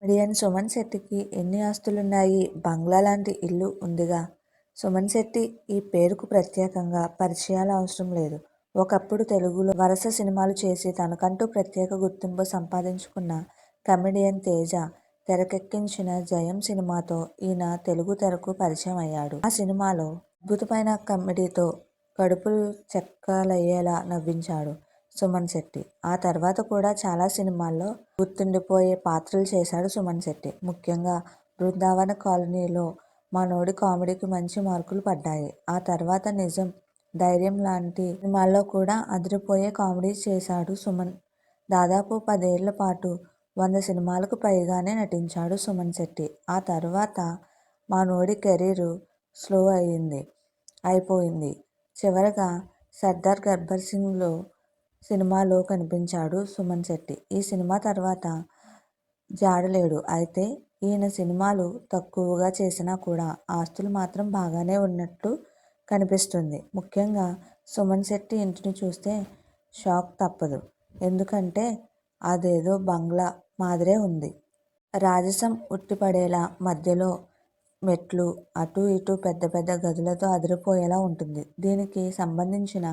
Comedian Suman శెట్టికి ఎన్ని ఆస్తులున్నాయి? బంగ్లా లాంటి ఇల్లు ఉందిగా. సుమన్ శెట్టి ఈ పేరుకు ప్రత్యేకంగా పరిచయాల అవసరం లేదు. ఒకప్పుడు తెలుగులో వరుస సినిమాలు చేసి తనకంటూ ప్రత్యేక గుర్తింపు సంపాదించుకున్న కమెడియన్ తేజ తెరకెక్కించిన జయం సినిమాతో ఈయన తెలుగు తెరకు పరిచయం అయ్యాడు. ఆ సినిమాలో అద్భుతమైన కామెడీతో కడుపులు చెక్కలయ్యేలా నవ్వించాడు సుమన్ శెట్టి. ఆ తర్వాత కూడా చాలా సినిమాల్లో గుర్తుండిపోయే పాత్రలు చేశాడు సుమన్ శెట్టి. ముఖ్యంగా బృందావన కాలనీలో మనోడి కామెడీకి మంచి మార్కులు పడ్డాయి. ఆ తర్వాత నిజం, ధైర్యం లాంటి సినిమాల్లో కూడా అదిరిపోయే కామెడీ చేశాడు సుమన్. దాదాపు 10 ఏళ్ల పాటు 100 సినిమాలకు పైగానే నటించాడు సుమన్ శెట్టి. ఆ తర్వాత మనోడి కెరీర్ స్లో అయిపోయింది. చివరగా సర్దార్ గబ్బర్ సింగ్ సినిమాలో కనిపించాడు సుమన్ శెట్టి. ఈ సినిమా తర్వాత జాడలేడు. అయితే ఈయన సినిమాలు తక్కువగా చేసినా కూడా ఆస్తులు మాత్రం బాగానే ఉన్నట్టు కనిపిస్తుంది. ముఖ్యంగా సుమన్ శెట్టి ఇంటిని చూస్తే షాక్ తప్పదు. ఎందుకంటే అదేదో బంగ్లా మాదిరే ఉంది. రాజసం ఉట్టిపడేలా మధ్యలో మెట్లు, అటూ ఇటూ పెద్ద పెద్ద గదులతో అదిరిపోయేలా ఉంటుంది. దీనికి సంబంధించిన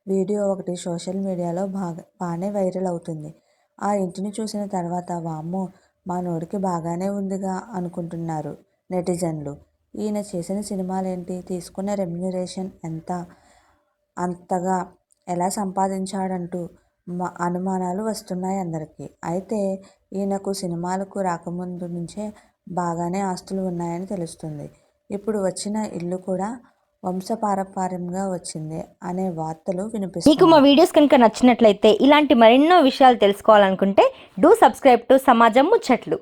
వీడియో ఒకటి సోషల్ మీడియాలో బాగానే వైరల్ అవుతుంది. ఆ ఇంటిని చూసిన తర్వాత వామ్మో, మనోడికి బాగానే ఉందిగా అనుకుంటున్నారు నెటిజన్లు. ఈయన చేసిన సినిమాలేంటి, తీసుకున్న రెమ్యునరేషన్ ఎంత, అంతగా ఎలా సంపాదించాడంటూ అనుమానాలు వస్తున్నాయి అందరికీ. అయితే ఈయనకు సినిమాలకు రాకముందు నుంచే బాగానే ఆస్తులు ఉన్నాయని తెలుస్తుంది. ఇప్పుడు వచ్చిన ఇల్లు కూడా వంశపారంపర్యంగా వచ్చింది అనే వార్తలు మీకు వినిపిస్తున్నాయి. మా వీడియోస్ కనుక నచ్చినట్లయితే ఇలాంటి మరెన్నో విషయాలు తెలుసుకోవాలనుకుంటే డూ సబ్స్క్రైబ్ టు సమాజం ముచ్చట్లు.